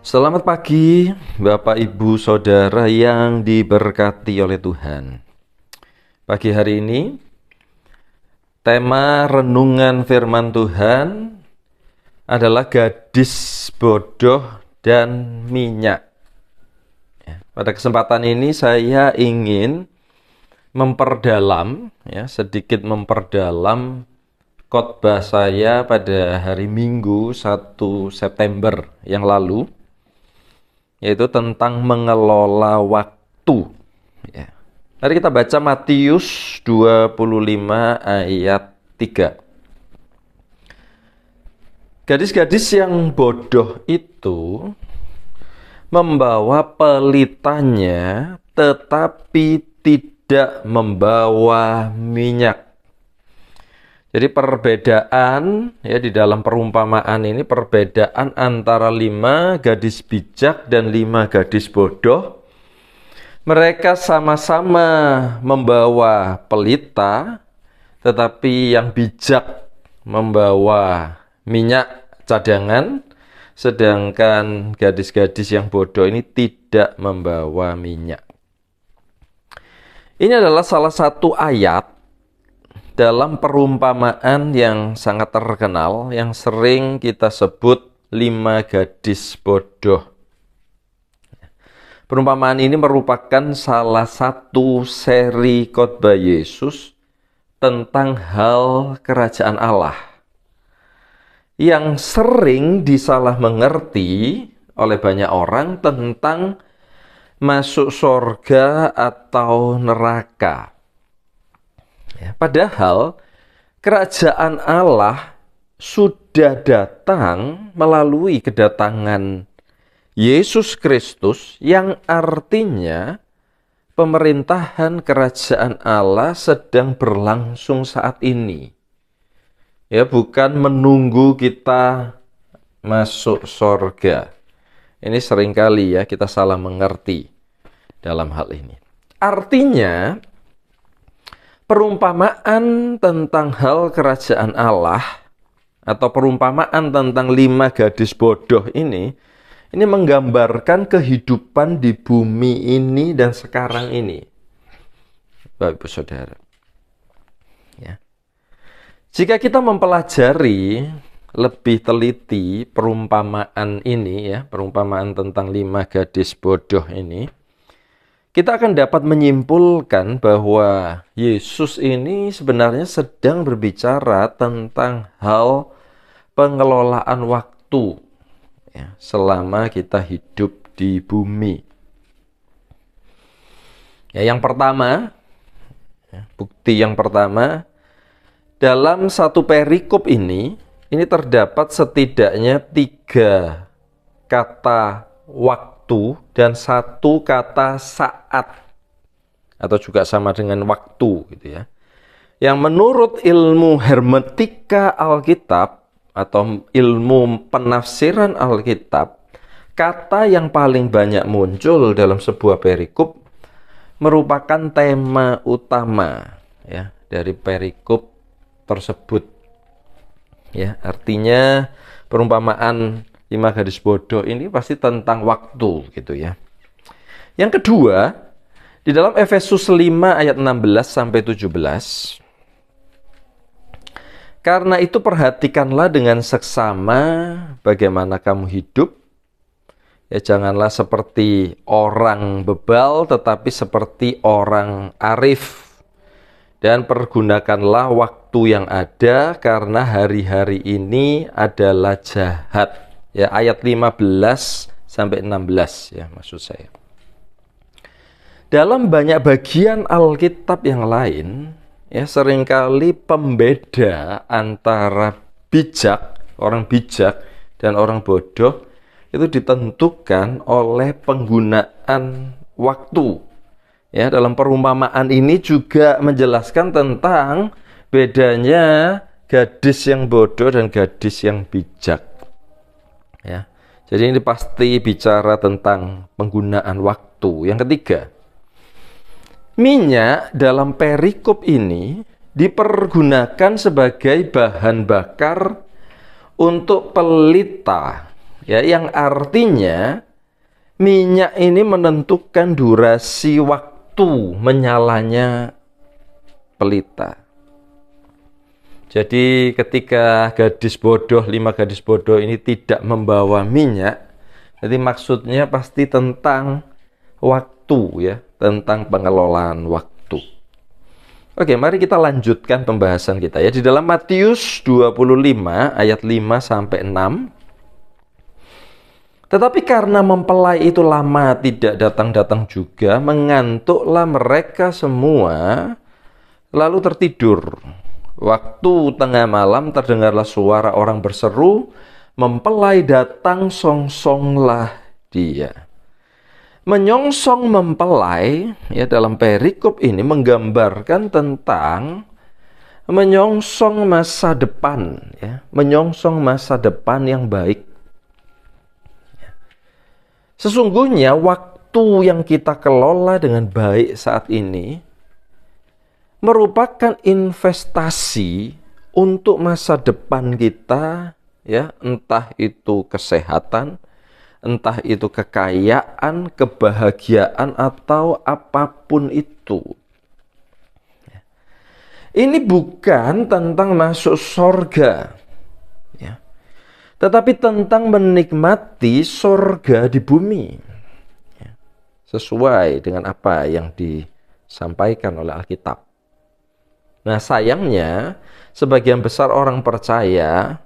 Selamat pagi, Bapak, Ibu, Saudara yang diberkati oleh Tuhan. Pagi hari ini, tema renungan firman Tuhan adalah gadis bodoh dan minyak. Pada kesempatan ini saya ingin sedikit memperdalam khotbah saya pada hari Minggu 1 September yang lalu, yaitu tentang mengelola waktu. Mari kita baca Matius 25 ayat 3. Gadis-gadis yang bodoh itu membawa pelitanya tetapi tidak membawa minyak. Jadi perbedaan di dalam perumpamaan ini, perbedaan antara 5 gadis bijak dan 5 gadis bodoh. Mereka sama-sama membawa pelita, tetapi yang bijak membawa minyak cadangan, sedangkan gadis-gadis yang bodoh ini tidak membawa minyak. Ini adalah salah satu ayat dalam perumpamaan yang sangat terkenal, yang sering kita sebut 5 gadis bodoh. Perumpamaan ini merupakan salah satu seri khotbah Yesus tentang hal kerajaan Allah, yang sering disalah mengerti oleh banyak orang tentang masuk surga atau neraka. Padahal kerajaan Allah sudah datang melalui kedatangan Yesus Kristus, yang artinya pemerintahan kerajaan Allah sedang berlangsung saat ini. Bukan menunggu kita masuk surga. Ini seringkali kita salah mengerti dalam hal ini. Artinya, perumpamaan tentang hal kerajaan Allah atau perumpamaan tentang 5 gadis bodoh ini menggambarkan kehidupan di bumi ini dan sekarang ini, Bapak Ibu Saudara. Jika kita mempelajari lebih teliti perumpamaan ini, perumpamaan tentang 5 gadis bodoh ini, kita akan dapat menyimpulkan bahwa Yesus ini sebenarnya sedang berbicara tentang hal pengelolaan waktu selama kita hidup di bumi. Yang pertama, bukti yang pertama, dalam satu perikop ini terdapat setidaknya 3 kata waktu dan 1 kata saat, atau juga sama dengan waktu yang menurut ilmu hermeneutika Alkitab atau ilmu penafsiran Alkitab, kata yang paling banyak muncul dalam sebuah perikop merupakan tema utama dari perikop tersebut. Artinya perumpamaan 5 gadis bodoh ini pasti tentang waktu Yang kedua, di dalam Efesus 5 ayat 16 sampai 17, karena itu perhatikanlah dengan seksama bagaimana kamu hidup. Janganlah seperti orang bebal, tetapi seperti orang arif. Dan pergunakanlah waktu yang ada, karena hari-hari ini adalah jahat. Ayat 15 sampai 16 maksud saya. Dalam banyak bagian Alkitab yang lain, seringkali pembeda antara orang bijak dan orang bodoh itu ditentukan oleh penggunaan waktu. Dalam perumpamaan ini juga menjelaskan tentang bedanya gadis yang bodoh dan gadis yang bijak. Jadi ini pasti bicara tentang penggunaan waktu. Yang ketiga, minyak dalam perikop ini dipergunakan sebagai bahan bakar untuk pelita Ya, yang artinya minyak ini menentukan durasi waktu menyalanya pelita. Jadi ketika lima gadis bodoh ini tidak membawa minyak, jadi maksudnya pasti tentang waktu ya, tentang pengelolaan waktu. Oke, mari kita lanjutkan pembahasan kita ya. Di dalam Matius 25 ayat 5 sampai 6. Tetapi karena mempelai itu lama tidak datang-datang juga, mengantuklah mereka semua, lalu tertidur. Waktu tengah malam terdengarlah suara orang berseru, mempelai datang, songsonglah dia. Menyongsong mempelai ya dalam perikop ini menggambarkan tentang menyongsong masa depan ya, menyongsong masa depan yang baik. Sesungguhnya waktu yang kita kelola dengan baik saat ini merupakan investasi untuk masa depan kita ya, entah itu kesehatan, entah itu kekayaan, kebahagiaan atau apapun itu. Ini bukan tentang masuk surga ya, tetapi tentang menikmati surga di bumi ya, sesuai dengan apa yang disampaikan oleh Alkitab. Nah, sayangnya sebagian besar orang percaya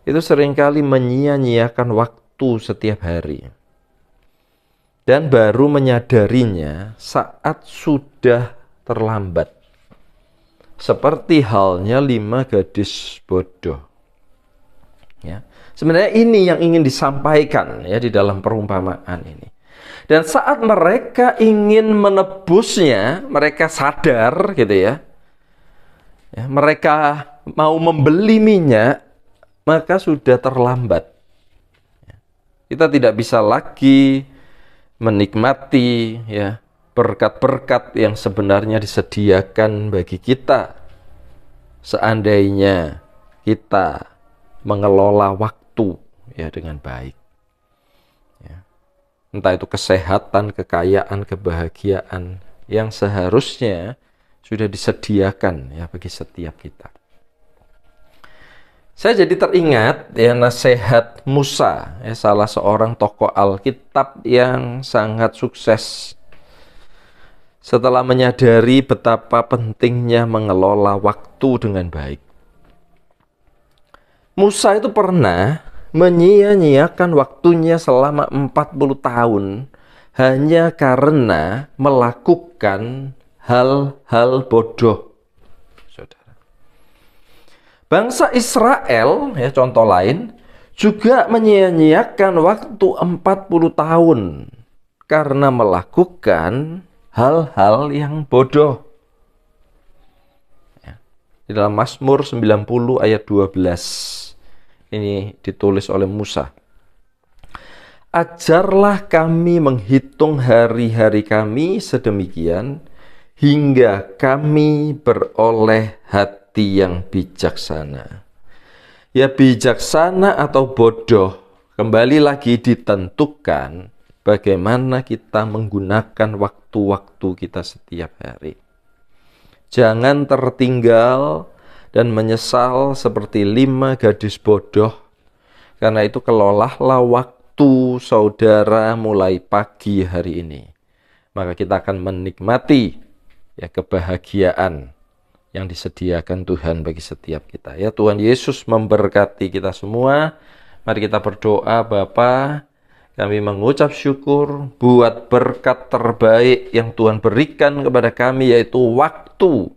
itu seringkali menyia-nyiakan waktu setiap hari. Dan baru menyadarinya saat sudah terlambat. Seperti halnya 5 gadis bodoh. Ya. Sebenarnya ini yang ingin disampaikan ya di dalam perumpamaan ini. Dan saat mereka ingin menebusnya, mereka sadar gitu ya. Mereka mau membeli minyak, maka sudah terlambat. Kita tidak bisa lagi menikmati ya berkat-berkat yang sebenarnya disediakan bagi kita seandainya kita mengelola waktu ya dengan baik. Ya. Entah itu kesehatan, kekayaan, kebahagiaan yang seharusnya sudah disediakan ya bagi setiap kita. Saya jadi teringat ya nasihat Musa, ya, salah seorang tokoh Alkitab yang sangat sukses. Setelah menyadari betapa pentingnya mengelola waktu dengan baik. Musa itu pernah menyia-nyiakan waktunya selama 40 tahun hanya karena melakukan hal-hal bodoh. Saudara. Bangsa Israel, ya contoh lain, juga menyia-nyiakan waktu 40 tahun karena melakukan hal-hal yang bodoh. Ya. Di dalam Mazmur 90 ayat 12 ini ditulis oleh Musa. Ajarlah kami menghitung hari-hari kami sedemikian hingga kami beroleh hati yang bijaksana. Ya bijaksana atau bodoh, kembali lagi ditentukan bagaimana kita menggunakan waktu-waktu kita setiap hari. Jangan tertinggal dan menyesal seperti 5 gadis bodoh, karena itu kelolahlah waktu saudara mulai pagi hari ini. Maka kita akan menikmati ya kebahagiaan yang disediakan Tuhan bagi setiap kita. Ya Tuhan Yesus memberkati kita semua. Mari kita berdoa. Bapa, kami mengucap syukur buat berkat terbaik yang Tuhan berikan kepada kami, yaitu waktu.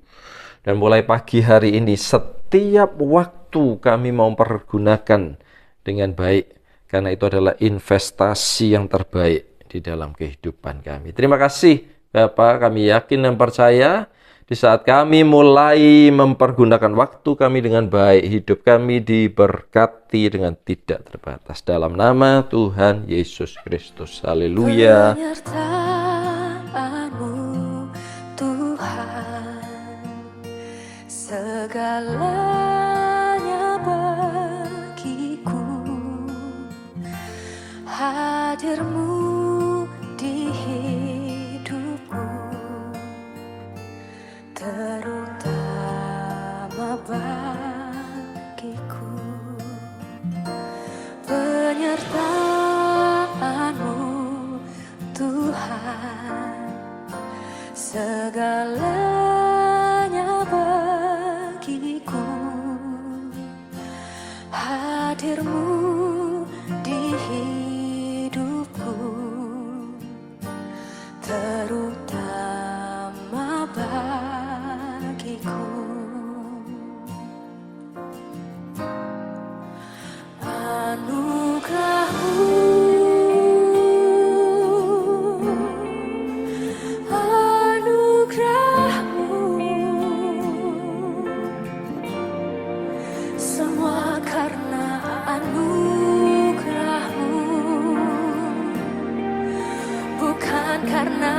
Dan mulai pagi hari ini setiap waktu kami mau pergunakan dengan baik, karena itu adalah investasi yang terbaik di dalam kehidupan kami. Terima kasih Bapak, kami yakin dan percaya di saat kami mulai mempergunakan waktu kami dengan baik, hidup kami diberkati dengan tidak terbatas. Dalam nama Tuhan Yesus Kristus. Haleluya. Penyertaanmu Tuhan, segalanya bagiku, hadirmu di hidupku, terutama bagiku. Anugerahmu, semua karena anugerahmu, bukan karena